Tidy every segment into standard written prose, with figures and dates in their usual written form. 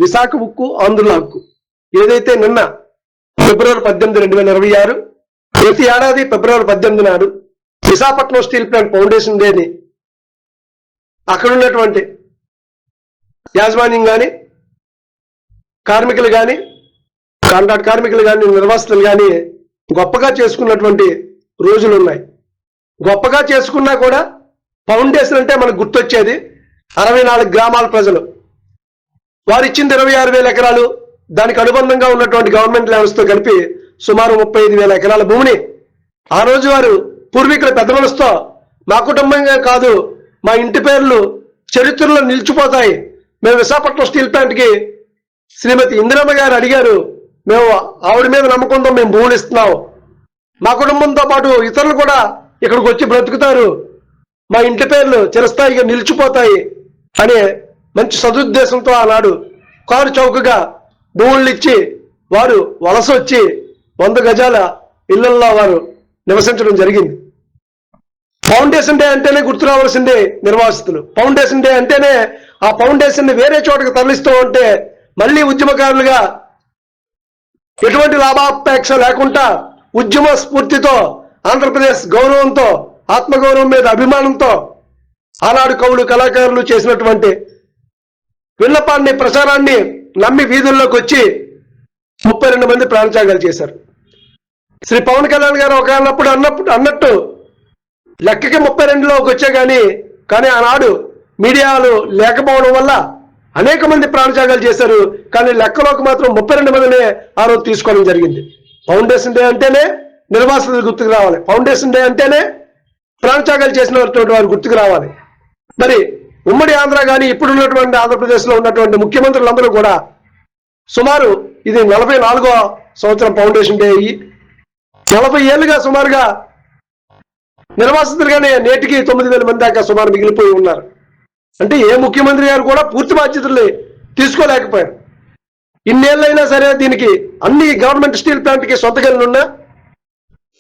విశాఖ ఉక్కు ఆంధ్రుల హక్కు ఏదైతే నిన్న ఫిబ్రవరి 18, 2026 ప్రతి ఏడాది ఫిబ్రవరి 18 నాడు విశాఖపట్నం స్టీల్ ప్లాంట్ ఫౌండేషన్ డేని అక్కడ ఉన్నటువంటి యాజమాన్యం కానీ, కార్మికులు కానీ, కాంట్రాక్ట్ కార్మికులు కానీ, నిర్వాసితులు కానీ గొప్పగా చేసుకున్నటువంటి రోజులు ఉన్నాయి. గొప్పగా చేసుకున్నా కూడా ఫౌండేషన్ అంటే మనకు గుర్తొచ్చేది 64 గ్రామాల ప్రజలు. వారు ఇచ్చింది 26,000 ఎకరాలు. దానికి అనుబంధంగా ఉన్నటువంటి గవర్నమెంట్ ల్యాండ్స్ తో కలిపి సుమారు 35,000 ఎకరాల భూమిని ఆ రోజు వారు పూర్వీకుల పెద్ద మనసుతో మా కుటుంబంగా కాదు, మా ఇంటి పేర్లు చరిత్రలో నిలిచిపోతాయి, మేము విశాఖపట్నం స్టీల్ ప్లాంట్ కి శ్రీమతి ఇందిరమ్మ గారు అడిగారు, మేము ఆవిడ మీద నమ్మకంతో మేము భూములు ఇస్తున్నాం, మా కుటుంబంతో పాటు ఇతరులు కూడా ఇక్కడికి వచ్చి బ్రతుకుతారు, మా ఇంటి పేర్లు చిరస్థాయిగా నిలిచిపోతాయి అనే మంచి సదుద్దేశంతో ఆనాడు కారు చౌకగా భూములు ఇచ్చి వారు వలస వచ్చి 100 గజాల ఇళ్లల్లో వారు నివసించడం జరిగింది. ఫౌండేషన్ డే అంటేనే గుర్తు రావాల్సిందే నిర్వాసితులు. ఫౌండేషన్ డే అంటేనే ఆ ఫౌండేషన్ ని వేరే చోటకి తరలిస్తూ ఉంటే మళ్ళీ ఉద్యమకారులుగా ఎటువంటి లాభాపేక్ష లేకుండా ఉద్యమ స్ఫూర్తితో, ఆంధ్రప్రదేశ్ గౌరవంతో, ఆత్మగౌరవం మీద అభిమానంతో ఆనాడు కవులు, కళాకారులు చేసినటువంటి విన్నపాన్ని, ప్రచారాన్ని నమ్మి వీధుల్లోకి వచ్చి 32 మంది ప్రాణత్యాగాలు చేశారు. శ్రీ పవన్ కళ్యాణ్ గారు ఒకనప్పుడు అన్నట్టు లెక్కకి 32లోకి వచ్చే కానీ ఆనాడు మీడియాలు లేకపోవడం వల్ల అనేక మంది ప్రాణత్యాగాలు చేశారు. కానీ లెక్కలోకి మాత్రం 32 మందినే ఆ రోజు తీసుకోవడం జరిగింది. ఫౌండేషన్ డే అంటేనే నిర్వాసితులు గుర్తుకు రావాలి. ఫౌండేషన్ డే అంటేనే ప్రాణత్యాగాలు చేసినటువంటి వారు గుర్తుకు రావాలి. మరి ఉమ్మడి ఆంధ్ర కానీ ఇప్పుడున్నటువంటి ఆంధ్రప్రదేశ్ లో ఉన్నటువంటి ముఖ్యమంత్రులందరూ కూడా సుమారు ఇది 44వ సంవత్సరం ఫౌండేషన్ డే అయ్యి 40 ఏళ్లుగా సుమారుగా నిర్వాసితులుగానే నేటికి 9,000 మంది దాకా సుమారు మిగిలిపోయి ఉన్నారు. అంటే ఏ ముఖ్యమంత్రి గారు కూడా పూర్తి బాధ్యతలు తీసుకోలేకపోయారు. ఇన్నేళ్ళైనా సరే దీనికి అన్ని గవర్నమెంట్ స్టీల్ ప్లాంట్కి సొంత గనులున్నా,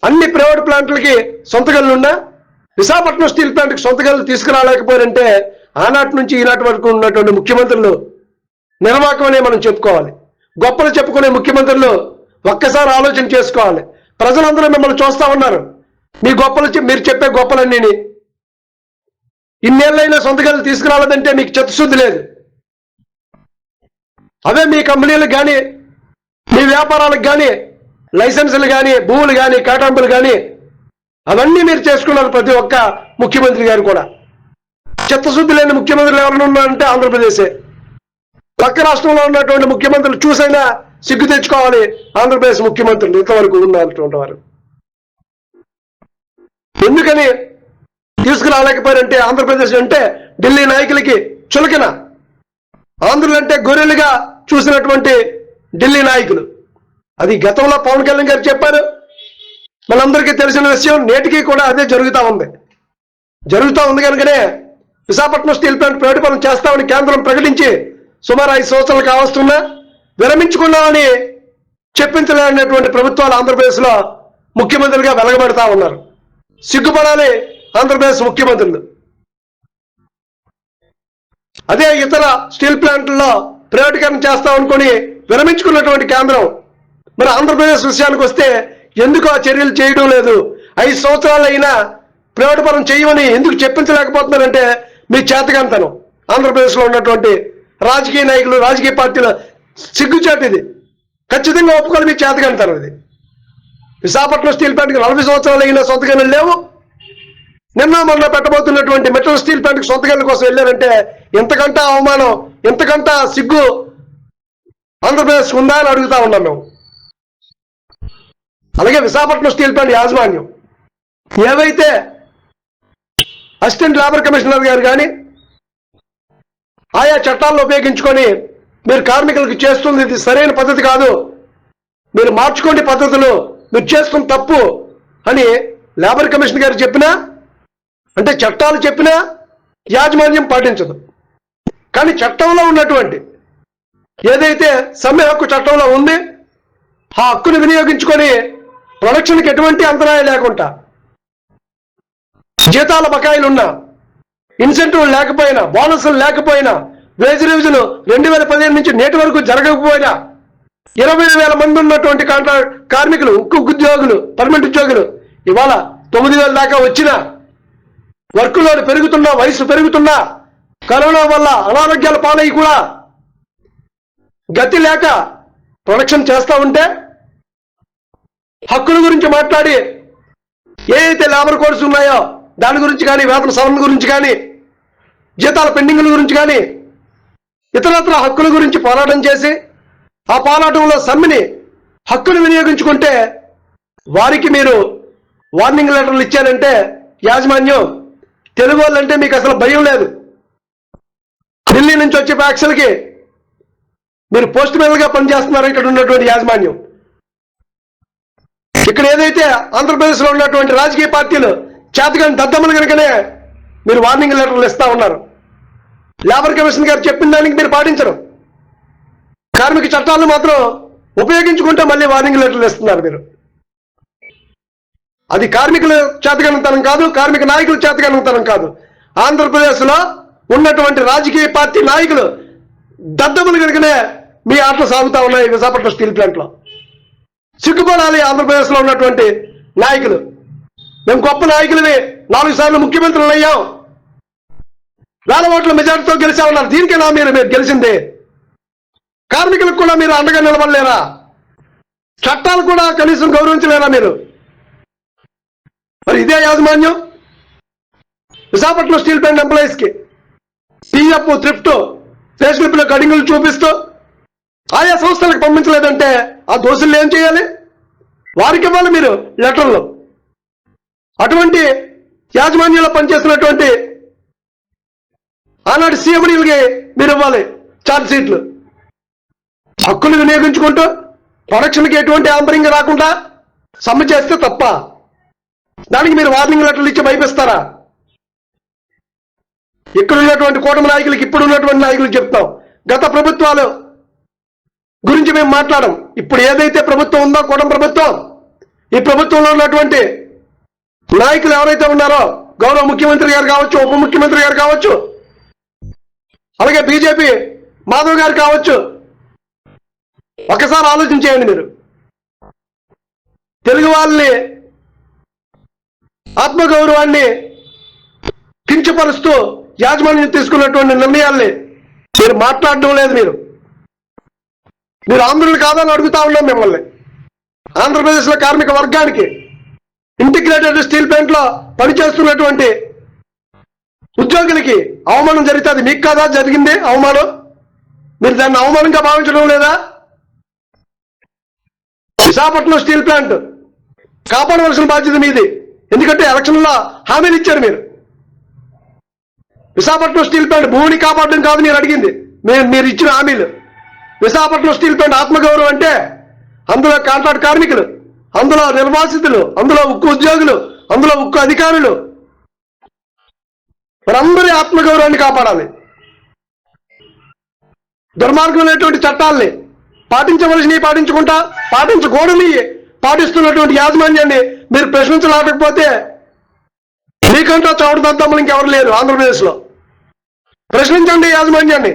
అన్ని ప్రైవేట్ ప్లాంట్లకి సొంత గనులున్నా విశాఖపట్నం స్టీల్ ప్లాంట్కి సొంత గనులు తీసుకురాలేకపోయారంటే ఆనాటి నుంచి ఈనాటి వరకు ఉన్నటువంటి ముఖ్యమంత్రులు నిర్వాహకం అనే మనం చెప్పుకోవాలి. గొప్పలు చెప్పుకునే ముఖ్యమంత్రులు ఒక్కసారి ఆలోచన చేసుకోవాలి. ప్రజలందరూ మిమ్మల్ని చూస్తా ఉన్నారు. మీ గొప్పలు మీరు చెప్పే గొప్పలన్నీ ఇన్నేళ్ళైనా సొంత గనులు తీసుకురాలేదంటే మీకు చిత్తశుద్ధి లేదు. అవే మీ కంపెనీలకు కానీ, మీ వ్యాపారాలకు కానీ, లైసెన్సులు కానీ, భూములు కానీ, కేటాయింపులు కానీ అవన్నీ మీరు చేసుకున్నారు. ప్రతి ఒక్క ముఖ్యమంత్రి గారు కూడా. చిత్తశుద్ధి లేని ముఖ్యమంత్రులు ఎవరైనా ఉన్నారంటే ఆంధ్రప్రదేశే. పక్క రాష్ట్రంలో ఉన్నటువంటి ముఖ్యమంత్రులు చూసైనా సిగ్గు తెచ్చుకోవాలి. ఆంధ్రప్రదేశ్ ముఖ్యమంత్రులు ఇంతవరకు ఉన్నటువంటి వారు ఎందుకని తీసుకురాలేకపోయారంటే, ఆంధ్రప్రదేశ్ అంటే ఢిల్లీ నాయకులకి చులకన, ఆంధ్రులు అంటే గొర్రెలుగా చూసినటువంటి ఢిల్లీ నాయకులు. అది గతంలో పవన్ కళ్యాణ్ గారు చెప్పారు. మనందరికీ తెలిసిన విషయం. నేటికి కూడా అదే జరుగుతూ ఉంది కనుకనే విశాఖపట్నం స్టీల్ ప్లాంట్ ప్రైవేటీకరణ చేస్తామని కేంద్రం ప్రకటించి సుమారు 5 సంవత్సరాలు కావస్తున్నా విరమించుకున్నామని చెప్పించలేనటువంటి ప్రభుత్వాలు ఆంధ్రప్రదేశ్ లో ముఖ్యమంత్రులుగా వెలగబెడతా ఉన్నారు. సిగ్గుపడాలి ఆంధ్రప్రదేశ్ ముఖ్యమంత్రులు. అదే ఇతర స్టీల్ ప్లాంట్లలో ప్రైవేటీకరణ చేస్తామనుకుని విరమించుకున్నటువంటి కేంద్రం మరి ఆంధ్రప్రదేశ్ విషయానికి వస్తే ఎందుకు ఆ చర్యలు చేయడం లేదు? 5 సంవత్సరాలు అయినా ప్రైవేటీకరణ చేయమని ఎందుకు చెప్పించలేకపోతున్నారంటే మీ చేతకంతనం. ఆంధ్రప్రదేశ్ లో ఉన్నటువంటి రాజకీయ నాయకులు, రాజకీయ పార్టీల సిగ్గుచేటు ఇది. ఖచ్చితంగా ఒప్పుకోవాలి మీ చేతకంతనం ఇది. విశాఖపట్నం స్టీల్ ప్లాంట్కి 40 సంవత్సరాలు అయినా సొంత గనులు లేవు. నిన్న మొన్న పెట్టబోతున్నటువంటి మెటల్ స్టీల్ ప్లాంట్కి సొంత గనుల కోసం వెళ్ళారంటే ఎంతకంటే అవమానం, ఎంతకంటే సిగ్గు ఆంధ్రప్రదేశ్ ఉందా అని అడుగుతా ఉన్నాం మేము. అలాగే విశాఖపట్నం స్టీల్ ప్లాంట్ యాజమాన్యం ఏవైతే అసిస్టెంట్ లేబర్ కమిషనర్ గారు కానీ ఆయా చట్టాలను ఉపయోగించుకొని మీరు కార్మికులకు చేస్తుంది ఇది సరైన పద్ధతి కాదు, మీరు మార్చుకోండి పద్ధతులు, మీరు చేస్తున్న తప్పు అని లేబర్ కమిషన్ గారు చెప్పినా, అంటే చట్టాలు చెప్పినా యాజమాన్యం పాటించదు. కానీ చట్టంలో ఉన్నటువంటి ఏదైతే సమ్మె హక్కు చట్టంలో ఉంది ఆ హక్కును వినియోగించుకొని ప్రొడక్షన్కి ఎటువంటి అంతరాయం లేకుండా, జీతాల బకాయిలున్నా, ఇన్సెంటివ్లు లేకపోయినా, బోనస్లు లేకపోయినా, వేజ్ రివిజన్ 2015 నుంచి నేటి వరకు జరగకపోయినా 20,000 మంది ఉన్నటువంటి కాంట్రాక్ట్ కార్మికులు, ఉక్కు ఉద్యోగులు, పర్మనెంట్ ఉద్యోగులు ఇవాళ 9,000 దాకా వచ్చిన వర్క్ లోడ్ పెరుగుతున్నా, వయసు పెరుగుతున్నా, కరోనా వల్ల అనారోగ్యాల పాలయ్యి కూడా గతి లేక ప్రొడక్షన్ చేస్తా ఉంటే హక్కుల గురించి మాట్లాడి ఏదైతే లేబర్ కోడ్స్ ఉన్నాయో దాని గురించి కానీ, వేతన సవరణ గురించి కానీ, జీతాల పెండింగ్ల గురించి కానీ, ఇతరత్ర హక్కుల గురించి పోరాటం చేసి ఆ పోరాటంలో సమ్మిని హక్కును వినియోగించుకుంటే వారికి మీరు వార్నింగ్ లెటర్లు ఇచ్చారంటే యాజమాన్యం తెలుగు వాళ్ళంటే మీకు అసలు భయం లేదు. ఢిల్లీ నుంచి వచ్చే ఫ్యాక్సులకి మీరు పోస్ట్ మ్యాన్ గా పనిచేస్తున్నారు ఇక్కడ ఉన్నటువంటి యాజమాన్యం. ఇక్కడ ఏదైతే ఆంధ్రప్రదేశ్లో ఉన్నటువంటి రాజకీయ పార్టీలు చేతగాని దద్దమ్మలు కనుకనే మీరు వార్నింగ్ లెటర్లు ఇస్తా ఉన్నారు. లేబర్ కమిషన్ గారు చెప్పిన దానికి మీరు పాటించరు. కార్మిక చట్టాలను మాత్రం ఉపయోగించుకుంటే మళ్ళీ వార్నింగ్ లెటర్లు ఇస్తున్నారు మీరు. అది కార్మికుల చేతగానితనం కాదు, కార్మిక నాయకుల చేతగానితనం కాదు. ఆంధ్రప్రదేశ్లో ఉన్నటువంటి రాజకీయ పార్టీ నాయకులు దద్దమ్మలు కనుకనే మీ ఆటలు సాగుతా ఉన్నాయి విశాఖపట్నం స్టీల్ ప్లాంట్ లో. సిగ్గుపడాలి ఆంధ్రప్రదేశ్లో ఉన్నటువంటి నాయకులు. మేము గొప్ప నాయకులవి, 4 సార్లు ముఖ్యమంత్రులు అయ్యాం, 1000 ఓట్ల మెజార్టీతో గెలిచామన్నారు. దీనికైనా మీరు గెలిచింది? కార్మికులకు కూడా మీరు అండగా నిలబడలేరా? చట్టాలు కూడా కనీసం గౌరవించలేరా మీరు? మరి ఇదే యాజమాన్యం విశాఖపట్నం స్టీల్ ప్లాంట్ ఎంప్లాయీస్ కి పిఎఫ్, థ్రిఫ్ట్, ఫేస్బుక్ లో కడింగులు చూపిస్తూ ఆయా సంస్థలకు పంపించలేదంటే ఆ దోషులు ఏం చేయాలి? వారికి ఇవ్వాలి మీరు లెటర్లు. అటువంటి యాజమాన్యంలో పనిచేస్తున్నటువంటి ఆనాటి సీఎండీలకి మీరు ఇవ్వాలి ఛార్జ్ షీట్లు. హక్కులు వినియోగించుకుంటూ ప్రొడక్షన్కి ఎటువంటి ఆంబరింగ్ రాకుండా సమ్మె చేస్తే తప్ప దానికి మీరు వార్నింగ్ లెటర్లు ఇచ్చి భయపిస్తారా? ఇక్కడ ఉన్నటువంటి కూటమి నాయకులకి, ఇప్పుడు ఉన్నటువంటి నాయకులకు చెప్తాం, గత ప్రభుత్వాలు గురించి మేము మాట్లాడం. ఇప్పుడు ఏదైతే ప్రభుత్వం ఉందో కూటమి ప్రభుత్వం, ఈ ప్రభుత్వంలో ఉన్నటువంటి నాయకులు ఎవరైతే ఉన్నారో, గౌరవ ముఖ్యమంత్రి గారు కావచ్చు, ఉప ముఖ్యమంత్రి గారు కావచ్చు, అలాగే బీజేపీ మాధవ్ గారు కావచ్చు, ఒకసారి ఆలోచించేయండి మీరు. తెలుగు వాళ్ళని ఆత్మగౌరవాన్ని కించపరుస్తూ యాజమాన్యం తీసుకున్నటువంటి నిర్ణయాల్ని మీరు మాట్లాడడం లేదు. మీరు ఆంధ్రులు కాదని అడుగుతా ఉన్నాం మిమ్మల్ని. ఆంధ్రప్రదేశ్లో కార్మిక వర్గానికి ఇంటిగ్రేటెడ్ స్టీల్ ప్లాంట్ లో పనిచేస్తున్నటువంటి ఉద్యోగులకి అవమానం జరిగితే అది మీకు కాదా జరిగింది అవమానం? మీరు దాన్ని అవమానంగా భావించడం లేదా? విశాఖపట్నం స్టీల్ ప్లాంట్ కాపాడవలసిన బాధ్యత మీది. ఎందుకంటే ఎలక్షన్లో హామీలు ఇచ్చారు మీరు. విశాఖపట్నం స్టీల్ ప్లాంట్ భూమిని కాపాడడం కాదు మీరు అడిగింది, మీరు ఇచ్చిన హామీలు. విశాఖపట్నం స్టీల్ ప్లాంట్ ఆత్మగౌరవం అంటే అందులో కాంట్రాక్ట్ కార్మికులు, అందులో నిర్వాసితులు, అందులో ఉక్కు ఉద్యోగులు, అందులో ఉక్కు అధికారులు, మనందరి ఆత్మగౌరవాన్ని కాపాడాలి. దుర్మార్గమైనటువంటి చట్టాల్ని పాటించవలసినవి పాటించుకుంటా, పాటించకూడని పాటిస్తున్నటువంటి యాజమాన్యాన్ని మీరు ప్రశ్నించలేకపోతే మీకంటూ చౌడు దద్దమ్మలు ఇంకెవరు లేరు ఆంధ్రప్రదేశ్లో. ప్రశ్నించండి యాజమాన్యాన్ని.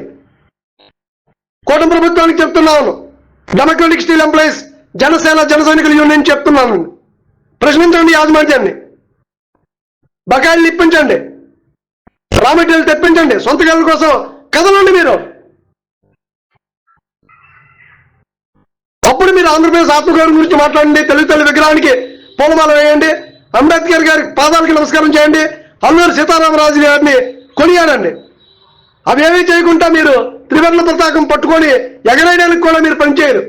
కూటమి ప్రభుత్వానికి చెప్తున్నాను, డెమోక్రటిక్ స్టీల్ ఎంప్లాయీస్ జనసేన జన సైనికుల యూనియన్ చెప్తున్నాను, ప్రశ్నించండి యాజమాన్యాన్ని. బకాయిలు ఇప్పించండి, రా మెటీరియల్ తెప్పించండి, సొంత గదుల కోసం కదలండి మీరు. అప్పుడు మీరు ఆంధ్రప్రదేశ్ ఆత్మగౌరవం గురించి మాట్లాడండి. తెలుగు తల్లి విగ్రహానికి పూలమాల వేయండి, అంబేద్కర్ గారి పాదాలకి నమస్కారం చేయండి, అల్లూరి సీతారామరాజు గారిని కొనియాడండి. అవేమీ చేయకుండా మీరు త్రివర్ణ పతాకం పట్టుకొని ఎగరేయడానికి కూడా మీరు పనిచేయరు.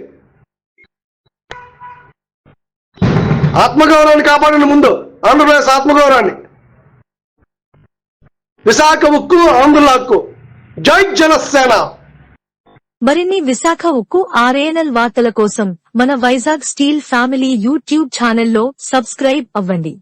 ఆత్మగౌరవాన్ని కాపాడండి ముందు, ఆంధ్రప్రదేశ్ ఆత్మగౌరవాన్ని. విశాఖ ఉక్కు, ఆంధ్రుల హక్కు. జై జనసేన. మరిన్ని విశాఖ ఉక్కు RNL వార్తల కోసం మన వైజాగ్ స్టీల్ ఫ్యామిలీ యూట్యూబ్ ఛానల్లో సబ్స్క్రైబ్ అవ్వండి.